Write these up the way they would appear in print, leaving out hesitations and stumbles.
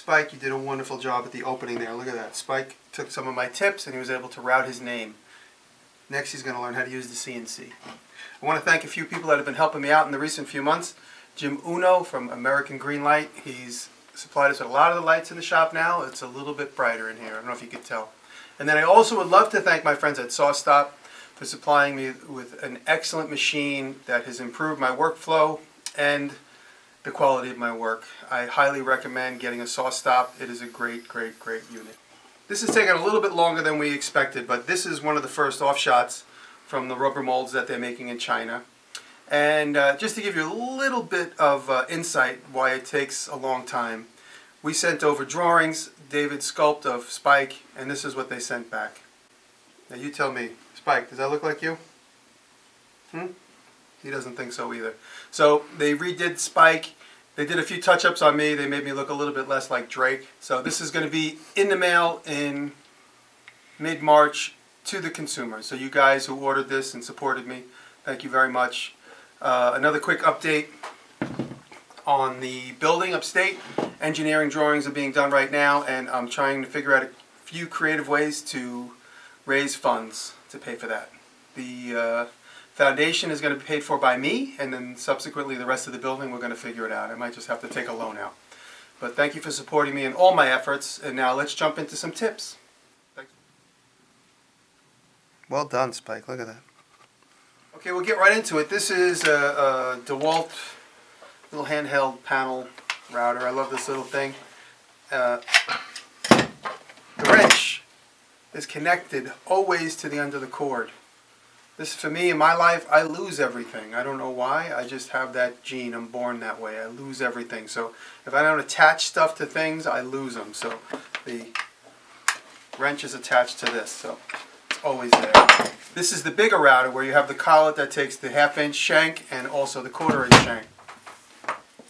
Spike, you did a wonderful job at the opening there. Look at that. Spike took some of my tips and he was able to route his name. Next he's going to learn how to use the CNC. I want to thank a few people that have been helping me out in the recent few months. Jim Uno from American Green Light. He's supplied us with a lot of the lights in the shop now. It's a little bit brighter in here. I don't know if you could tell. And then I also would love to thank my friends at SawStop for supplying me with an excellent machine that has improved my workflow and the quality of my work. I highly recommend getting a SawStop. It is a great, great, great unit. This has taken a little bit longer than we expected, but this is one of the first offshots from the rubber molds that they're making in China. And just to give you a little bit of insight why it takes a long time, we sent over drawings, David sculpt of Spike, and this is what they sent back. Now you tell me, Spike, does that look like you? He doesn't think so either. So they redid Spike. They did a few touch-ups on me. They made me look a little bit less like Drake. So this is going to be in the mail in mid-March to the consumer. So you guys who ordered this and supported me, thank you very much. Another quick update on the building upstate. Engineering drawings are being done right now, and I'm trying to figure out a few creative ways to raise funds to pay for that. The foundation is going to be paid for by me, and then subsequently the rest of the building we're going to figure it out. I might just have to take a loan out. But thank you for supporting me in all my efforts, and now let's jump into some tips. Thank you. Well done, Spike. Look at that. Okay, we'll get right into it. This is a DeWalt little handheld panel router. I love this little thing. The wrench is connected always to the end of the cord. This, for me, in my life, I lose everything. I don't know why. I just have that gene. I'm born that way. I lose everything. So if I don't attach stuff to things, I lose them. So the wrench is attached to this. So it's always there. This is the bigger router where you have the collet that takes the 1/2-inch shank and also the 1/4-inch shank.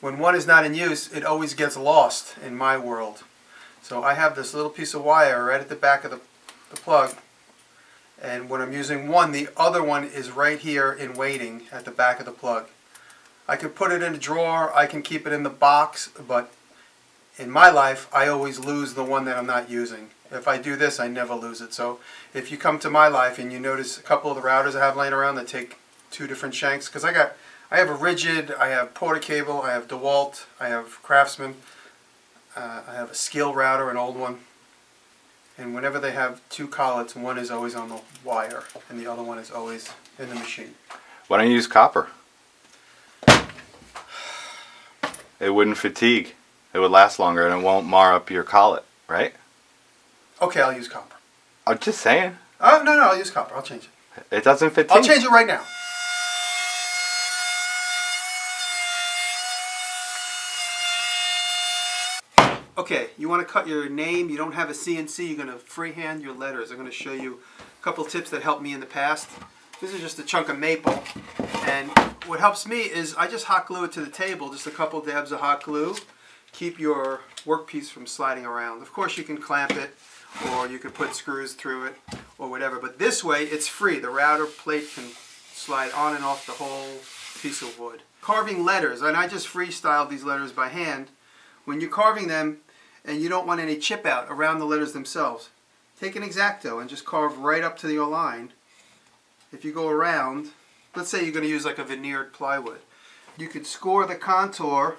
When one is not in use, it always gets lost in my world. So I have this little piece of wire right at the back of the plug. And when I'm using one, the other one is right here in waiting at the back of the plug. I could put it in a drawer, I can keep it in the box, but in my life, I always lose the one that I'm not using. If I do this, I never lose it. So if you come to my life and you notice a couple of the routers I have laying around that take 2 different shanks, because I have a rigid, I have Porter cable, I have DeWalt, I have Craftsman, I have a Skill router, an old one. And whenever they have 2 collets, one is always on the wire and the other one is always in the machine. Why don't you use copper? It wouldn't fatigue. It would last longer and it won't mar up your collet, right? Okay, I'll use copper. I'm just saying. Oh, no, I'll use copper. I'll change it. It doesn't fatigue. I'll change it right now. Okay, you want to cut your name, you don't have a CNC, you're going to freehand your letters. I'm going to show you a couple tips that helped me in the past. This is just a chunk of maple, and what helps me is I just hot glue it to the table, just a couple dabs of hot glue. Keep your workpiece from sliding around. Of course you can clamp it, or you can put screws through it, or whatever, but this way it's free. The router plate can slide on and off the whole piece of wood. Carving letters, and I just freestyled these letters by hand. When you're carving them, and you don't want any chip out around the letters themselves, take an X-Acto and just carve right up to your line. If you go around, let's say you're going to use like a veneered plywood, you could score the contour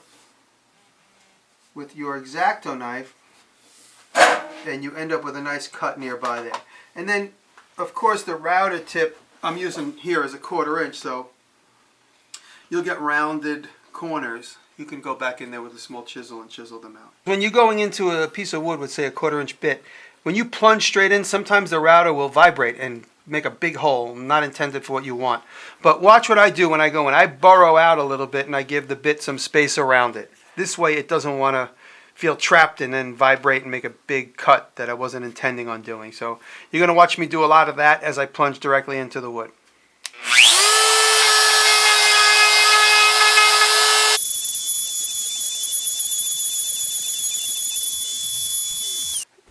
with your X-Acto knife and you end up with a nice cut nearby there. And then, of course, the router tip I'm using here is a 1/4 inch, so you'll get rounded corners. You can go back in there with a small chisel and chisel them out. When you're going into a piece of wood with, say, a 1/4 inch bit, when you plunge straight in, sometimes the router will vibrate and make a big hole, not intended for what you want. But watch what I do when I go in. I burrow out a little bit and I give the bit some space around it. This way it doesn't want to feel trapped and then vibrate and make a big cut that I wasn't intending on doing. So you're going to watch me do a lot of that as I plunge directly into the wood.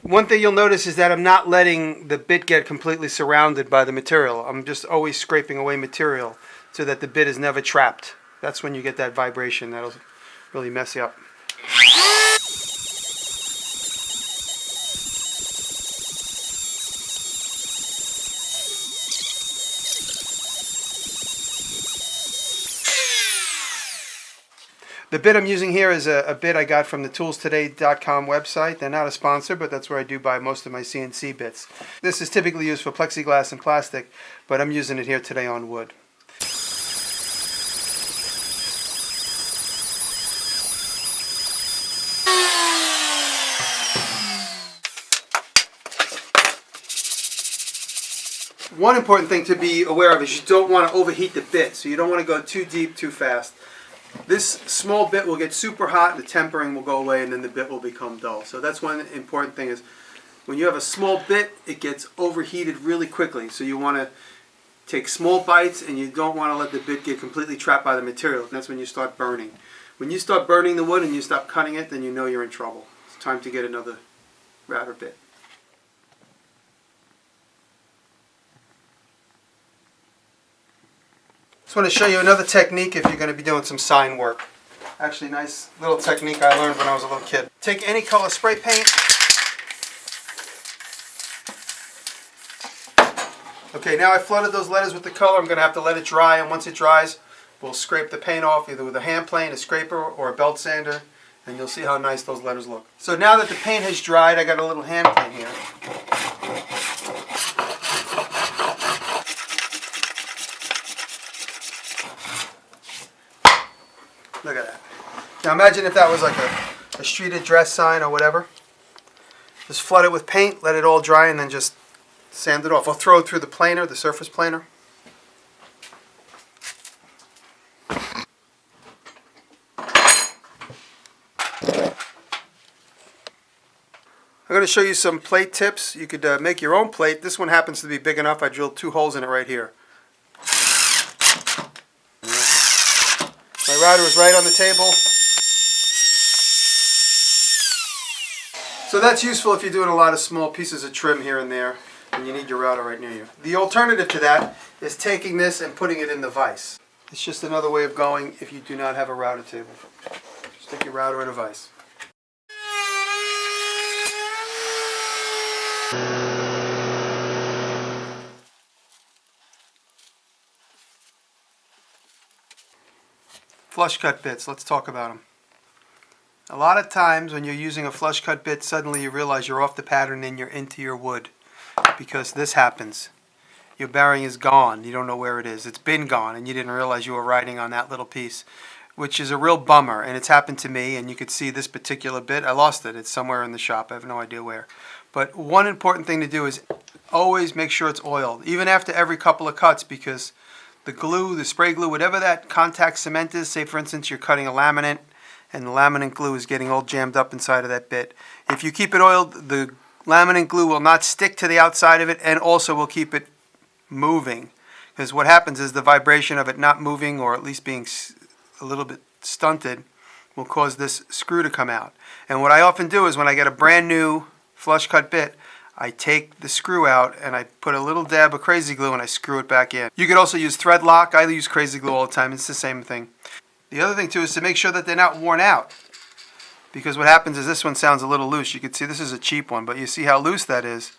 One thing you'll notice is that I'm not letting the bit get completely surrounded by the material. I'm just always scraping away material so that the bit is never trapped. That's when you get that vibration that'll really mess you up. The bit I'm using here is a bit I got from the toolstoday.com website. They're not a sponsor, but that's where I do buy most of my CNC bits. This is typically used for plexiglass and plastic, but I'm using it here today on wood. One important thing to be aware of is you don't want to overheat the bit, so you don't want to go too deep too fast. This small bit will get super hot, the tempering will go away, and then the bit will become dull. So that's one important thing is when you have a small bit, it gets overheated really quickly. So you want to take small bites, and you don't want to let the bit get completely trapped by the material. That's when you start burning. When you start burning the wood and you stop cutting it, then you know you're in trouble. It's time to get another router bit. Just want to show you another technique if you're going to be doing some sign work. Actually, nice little technique I learned when I was a little kid. Take any color spray paint. Okay, now I flooded those letters with the color. I'm going to have to let it dry, and once it dries, we'll scrape the paint off either with a hand plane, a scraper, or a belt sander, and you'll see how nice those letters look. So now that the paint has dried, I got a little hand plane here. Look at that. Now imagine if that was like a street address sign or whatever. Just flood it with paint, let it all dry, and then just sand it off. I'll throw it through the planer, the surface planer. I'm going to show you some plate tips. You could make your own plate. This one happens to be big enough. I drilled 2 holes in it right here. My router is right on the table. So that's useful if you're doing a lot of small pieces of trim here and there and you need your router right near you. The alternative to that is taking this and putting it in the vise. It's just another way of going if you do not have a router table. Just stick your router in a vise. Flush cut bits, let's talk about them. A lot of times when you're using a flush cut bit, suddenly you realize you're off the pattern and you're into your wood because this happens. Your bearing is gone, you don't know where it is. It's been gone and you didn't realize you were riding on that little piece, which is a real bummer, and it's happened to me. And you could see this particular bit, I lost it. It's somewhere in the shop, I have no idea where. But one important thing to do is always make sure it's oiled, even after every couple of cuts, because the glue, the spray glue, whatever that contact cement is, say for instance you're cutting a laminate and the laminate glue is getting all jammed up inside of that bit. If you keep it oiled, the laminate glue will not stick to the outside of it and also will keep it moving. Because what happens is the vibration of it not moving, or at least being a little bit stunted, will cause this screw to come out. And what I often do is when I get a brand new flush cut bit, I take the screw out and I put a little dab of crazy glue and I screw it back in. You could also use thread lock. I use crazy glue all the time. It's the same thing. The other thing too is to make sure that they're not worn out, because what happens is this one sounds a little loose. You can see this is a cheap one, but you see how loose that is.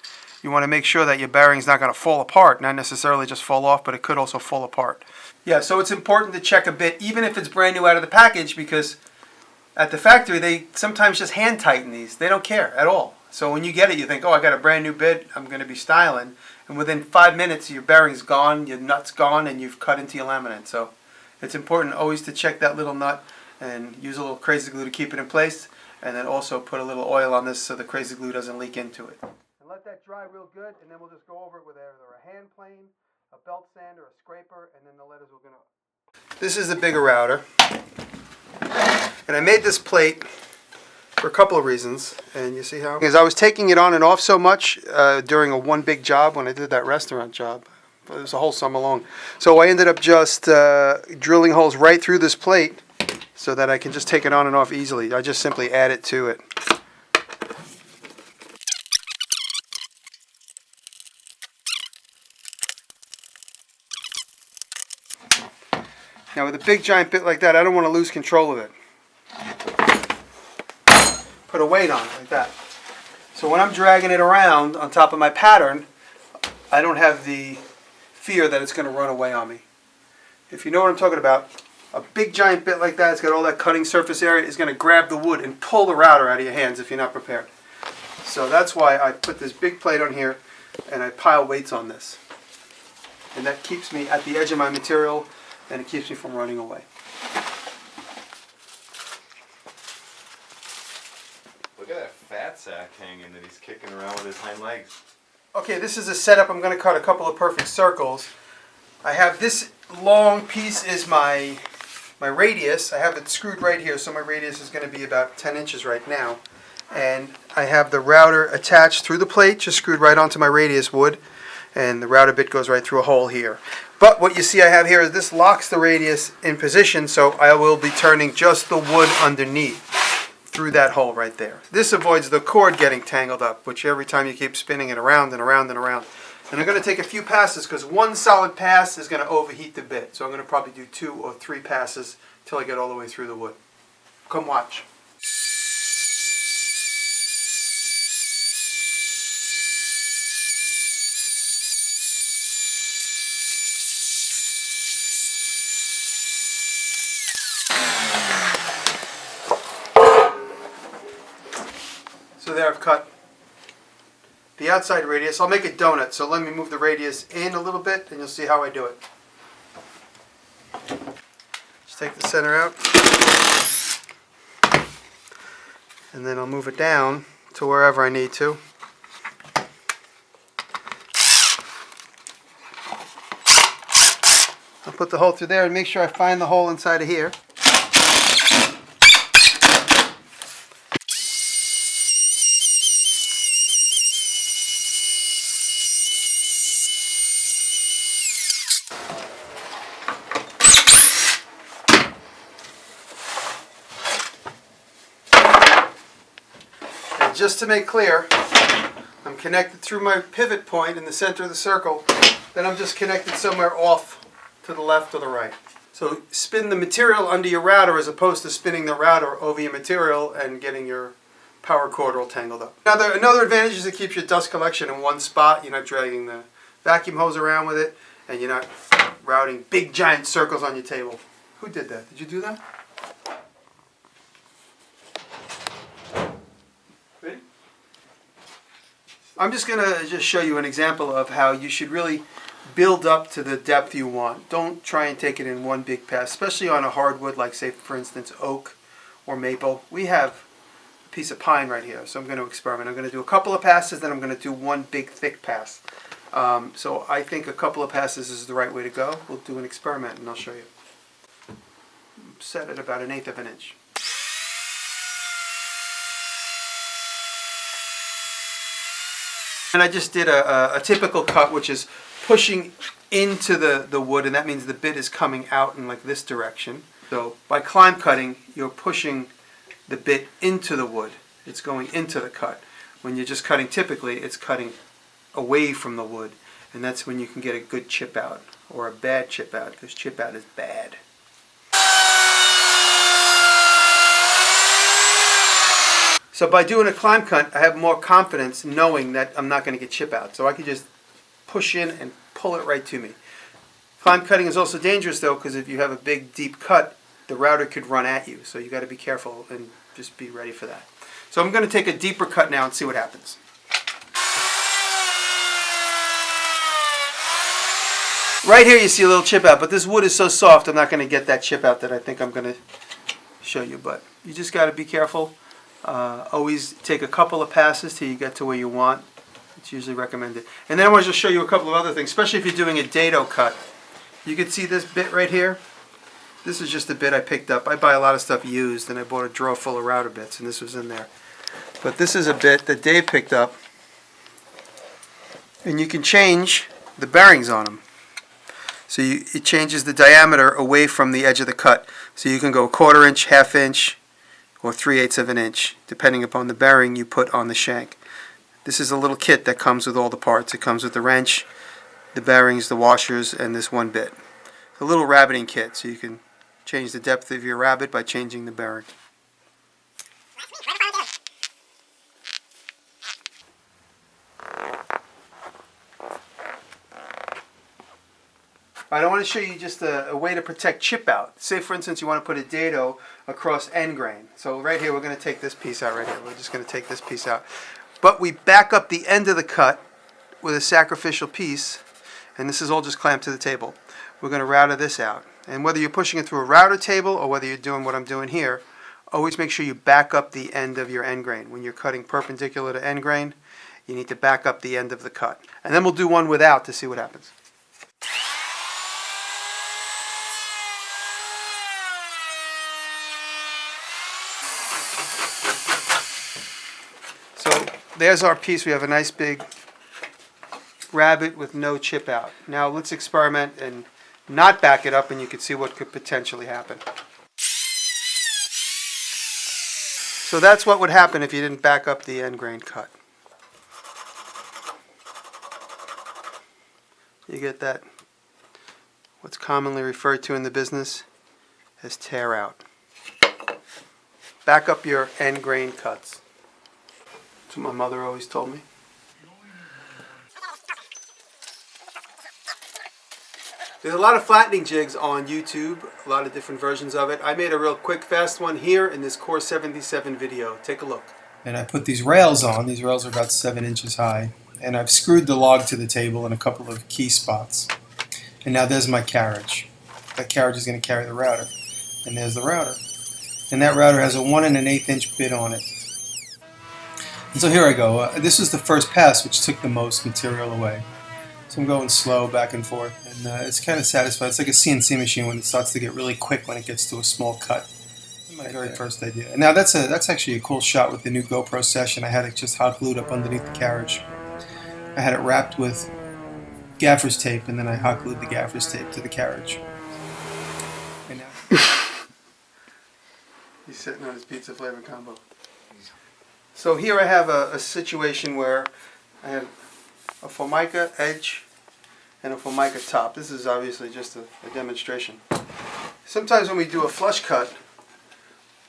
You want to make sure that your bearing's not going to fall apart, not necessarily just fall off, but it could also fall apart. Yeah, so it's important to check a bit even if it's brand new out of the package, because at the factory they sometimes just hand tighten these. They don't care at all. So when you get it, you think, oh, I got a brand new bit, I'm going to be styling. And within 5 minutes, your bearing's gone, your nut's gone, and you've cut into your laminate. So it's important always to check that little nut and use a little crazy glue to keep it in place. And then also put a little oil on this so the crazy glue doesn't leak into it. And let that dry real good, and then we'll just go over it with either a hand plane, a belt sander, a scraper, and then the letters will go up. This is the bigger router. And I made this plate for a couple of reasons, and you see how? Because I was taking it on and off so much during a one big job when I did that restaurant job. It was a whole summer long. So I ended up just drilling holes right through this plate so that I can just take it on and off easily. I just simply add it to it. Now with a big giant bit like that, I don't want to lose control of it. Put a weight on it like that. So when I'm dragging it around on top of my pattern, I don't have the fear that it's going to run away on me. If you know what I'm talking about, A big giant bit like that, it's got all that cutting surface area, is going to grab the wood and pull the router out of your hands if you're not prepared. So that's why I put this big plate on here and I pile weights on this. And that keeps me at the edge of my material and it keeps me from running away. Look at that fat sack hanging that he's kicking around with his hind legs. Okay, this is a setup. I'm going to cut a couple of perfect circles. I have this long piece is my radius. I have it screwed right here, so my radius is going to be about 10 inches right now. And I have the router attached through the plate, just screwed right onto my radius wood, and the router bit goes right through a hole here. But what you see I have here is this locks the radius in position, so I will be turning just the wood underneath through that hole right there. This avoids the cord getting tangled up, which every time you keep spinning it around and around and around. And I'm going to take a few passes because one solid pass is going to overheat the bit. So I'm going to probably do 2 or 3 passes till I get all the way through the wood. Come watch. So there I've cut the outside radius. I'll make a donut, so let me move the radius in a little bit and you'll see how I do it. Just take the center out and then I'll move it down to wherever I need to. I'll put the hole through there and make sure I find the hole inside of here. Just to make clear, I'm connected through my pivot point in the center of the circle, then I'm just connected somewhere off to the left or the right. So spin the material under your router as opposed to spinning the router over your material and getting your power cord all tangled up. Another advantage is it keeps your dust collection in one spot. You're not dragging the vacuum hose around with it and you're not routing big giant circles on your table. Who did that? Did you do that? I'm just going to show you an example of how you should really build up to the depth you want. Don't try and take it in one big pass, especially on a hardwood like, say, for instance, oak or maple. We have a piece of pine right here, so I'm going to experiment. I'm going to do a couple of passes, then I'm going to do one big thick pass. So I think a couple of passes is the right way to go. We'll do an experiment and I'll show you. Set it about 1/8 of an inch. And I just did a typical cut, which is pushing into the wood, and that means the bit is coming out in like this direction. So by climb cutting, you're pushing the bit into the wood. It's going into the cut. When you're just cutting typically, it's cutting away from the wood, and that's when you can get a good chip out or a bad chip out, because chip out is bad. So by doing a climb cut, I have more confidence knowing that I'm not going to get chip out. So I can just push in and pull it right to me. Climb cutting is also dangerous though, because if you have a big deep cut, the router could run at you. So you got to be careful and just be ready for that. So I'm going to take a deeper cut now and see what happens. Right here you see a little chip out, but this wood is so soft I'm not going to get that chip out that I think I'm going to show you. But you just got to be careful. Always take a couple of passes till you get to where you want. It's usually recommended. And then I want to just show you a couple of other things, especially if you're doing a dado cut. You can see this bit right here. This is just a bit I picked up. I buy a lot of stuff used, and I bought a drawer full of router bits, and this was in there. But this is a bit that Dave picked up, and you can change the bearings on them. So it changes the diameter away from the edge of the cut. So you can go 1/4 inch, 1/2 inch, or 3/8 of an inch, depending upon the bearing you put on the shank. This is a little kit that comes with all the parts. It comes with the wrench, the bearings, the washers, and this one bit. It's a little rabbiting kit, so you can change the depth of your rabbit by changing the bearing. All right, I want to show you just a way to protect chip out. Say, for instance, you want to put a dado across end grain. So right here, we're going to take this piece out right here. We're just going to take this piece out. But we back up the end of the cut with a sacrificial piece, and this is all just clamped to the table. We're going to router this out. And whether you're pushing it through a router table or whether you're doing what I'm doing here, always make sure you back up the end of your end grain. When you're cutting perpendicular to end grain, you need to back up the end of the cut. And then we'll do one without to see what happens. So there's our piece. We have a nice big rabbet with no chip out. Now let's experiment and not back it up, and you can see what could potentially happen. So that's what would happen if you didn't back up the end grain cut. You get that, what's commonly referred to in the business as tear out. Back up your end grain cuts. That's what my mother always told me. There's a lot of flattening jigs on YouTube, a lot of different versions of it. I made a real quick, fast one here in this Core 77 video. Take a look. And I put these rails on. These rails are about 7 inches high. And I've screwed the log to the table in a couple of key spots. And now there's my carriage. That carriage is going to carry the router. And there's the router. And that router has a 1 1/8 inch bit on it. And so here I go. This was the first pass, which took the most material away. So I'm going slow back and forth, and it's kind of satisfying. It's like a CNC machine when it starts to get really quick when it gets to a small cut. My very first idea. And now that's actually a cool shot with the new GoPro Session. I had it just hot glued up underneath the carriage. I had it wrapped with gaffer's tape, and then I hot glued the gaffer's tape to the carriage. And now he's sitting on his pizza flavor combo. So here I have a situation where I have a Formica edge and a Formica top. This is obviously just a demonstration. Sometimes when we do a flush cut,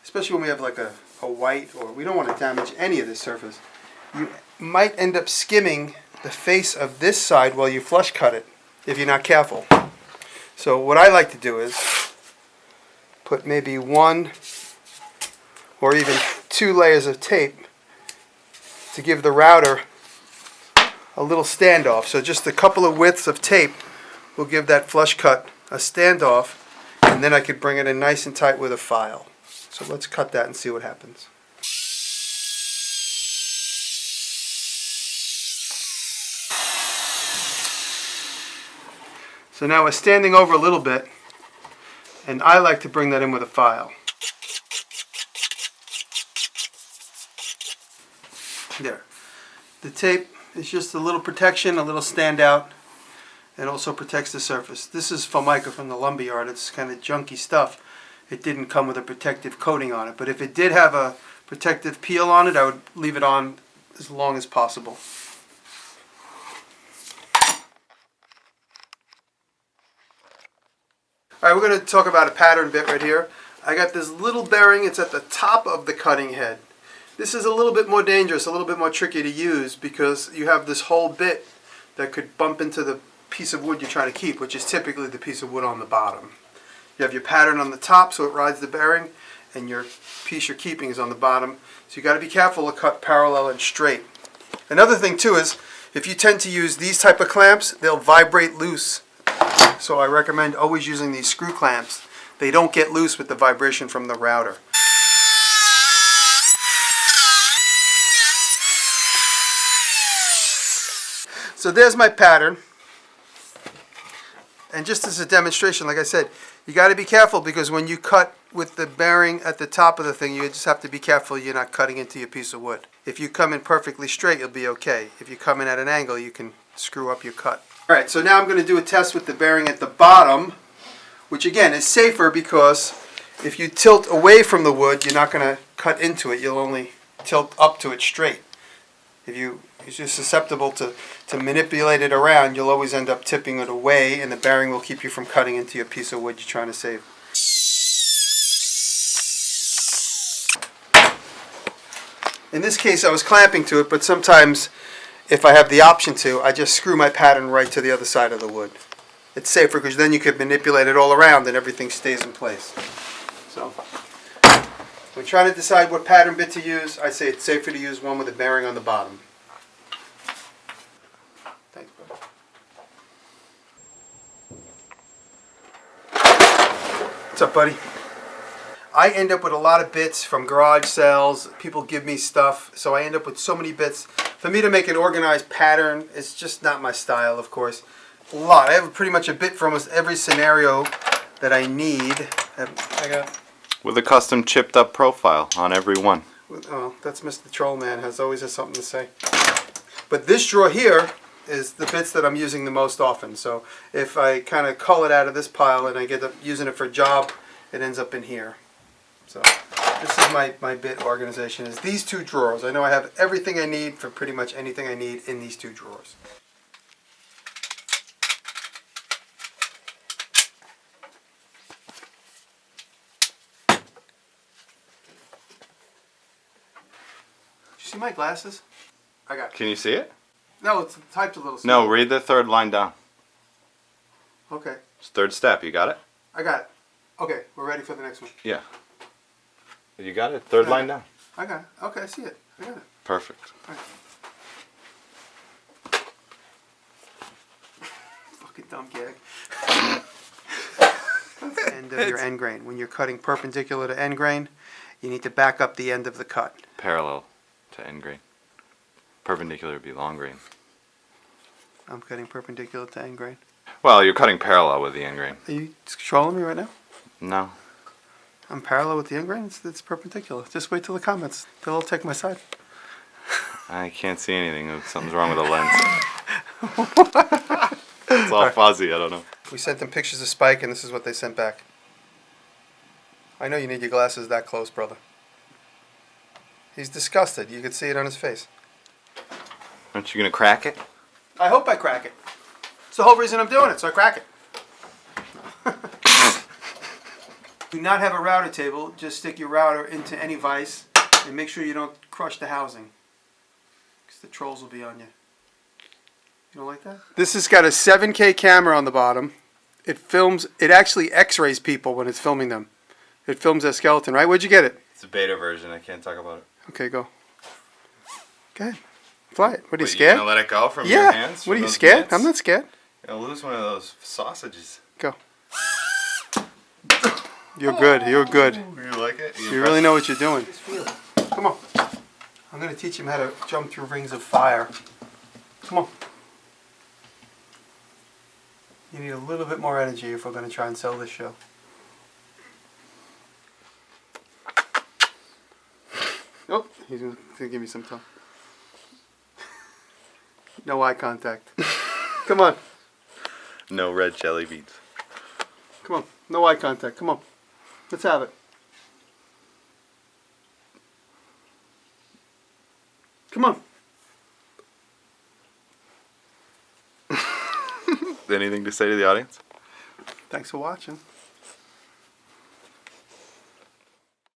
especially when we have like a white, or we don't want to damage any of this surface, you might end up skimming the face of this side while you flush cut it if you're not careful. So what I like to do is put maybe 1 or even 2 layers of tape to give the router a little standoff. So just a couple of widths of tape will give that flush cut a standoff, and then I could bring it in nice and tight with a file. So let's cut that and see what happens. So now we're standing over a little bit, and I like to bring that in with a file. There. The tape is just a little protection, a little standout, and also protects the surface. This is Formica from the lumberyard. It's kind of junky stuff. It didn't come with a protective coating on it, but if it did have a protective peel on it, I would leave it on as long as possible. Alright, we're going to talk about a pattern bit right here. I got this little bearing. It's at the top of the cutting head. This is a little bit more dangerous, a little bit more tricky to use, because you have this whole bit that could bump into the piece of wood you're trying to keep, which is typically the piece of wood on the bottom. You have your pattern on the top so it rides the bearing, and your piece you're keeping is on the bottom. So you got to be careful to cut parallel and straight. Another thing too is, if you tend to use these type of clamps, they'll vibrate loose. So I recommend always using these screw clamps. They don't get loose with the vibration from the router. So there's my pattern, and just as a demonstration, like I said, you got to be careful, because when you cut with the bearing at the top of the thing, you just have to be careful you're not cutting into your piece of wood. If you come in perfectly straight, you'll be okay. If you come in at an angle, you can screw up your cut. Alright, so now I'm going to do a test with the bearing at the bottom, which again is safer, because if you tilt away from the wood, you're not going to cut into it. You'll only tilt up to it straight. If you're just susceptible to manipulate it around, you'll always end up tipping it away, and the bearing will keep you from cutting into your piece of wood you're trying to save. In this case, I was clamping to it, but sometimes if I have the option to, I just screw my pattern right to the other side of the wood. it's safer because then you could manipulate it all around and everything stays in place. So, when trying to decide what pattern bit to use, I say it's safer to use one with a bearing on the bottom. Thanks, bro. What's up, buddy? I end up with a lot of bits from garage sales. People give me stuff, so I end up with so many bits. For me to make an organized pattern, it's just not my style, of course. A lot. I have pretty much a bit for almost every scenario that I need. I got. With a custom chipped up profile on every one. Oh, that's Mr. Trollman. Always has something to say. But this drawer here is the bits that I'm using the most often. So if I kind of cull it out of this pile and I get up using it for a job, it ends up in here. So this is my bit organization, is these two drawers. I know I have everything I need for pretty much anything I need in these two drawers. Did you see my glasses? I got it. Can you see it? No, it's typed a little small. No, read the third line down. Okay, It's third step. You got it? I got it. Okay, we're ready for the next one. Yeah. You got it? Third Yeah. line down. I got it. Okay, I see it. I got it. Perfect. Fucking dumb gag. That's the end of your end grain. When you're cutting perpendicular to end grain, you need to back up the end of the cut. Parallel to end grain. Perpendicular would be long grain. I'm cutting perpendicular to end grain. Well, you're cutting parallel with the end grain. Are you trolling me right now? No. I'm parallel with the end grain. It's perpendicular. Just wait till the comments. They'll all take my side. I can't see anything. Something's wrong with the lens. It's all fuzzy. I don't know. We sent them pictures of Spike, and this is what they sent back. I know you need your glasses that close, brother. He's disgusted. You could see it on his face. Aren't you going to crack it? I hope I crack it. It's the whole reason I'm doing it, so I crack it. Do not have a router table. Just stick your router into any vise and make sure you don't crush the housing, because the trolls will be on you. You don't like that? This has got a 7K camera on the bottom. It films. It actually X-rays people when it's filming them. It films their skeleton, right? Where'd you get it? It's a beta version. I can't talk about it. Okay, go. Go ahead. Fly it. What, are you Wait, scared? You going to let it go from Yeah. your hands? What, are from you those scared? mitts? I'm not scared. You're going to lose one of those sausages. Go. You're good. You're good. You like it? You really know what you're doing. Come on. I'm going to teach him how to jump through rings of fire. Come on. You need a little bit more energy if we're going to try and sell this show. Oh, he's going to give me some time. No eye contact. Come on. No red jelly beans. Come on. No eye contact. Come on. Let's have it. Come on. Anything to say to the audience? Thanks for watching.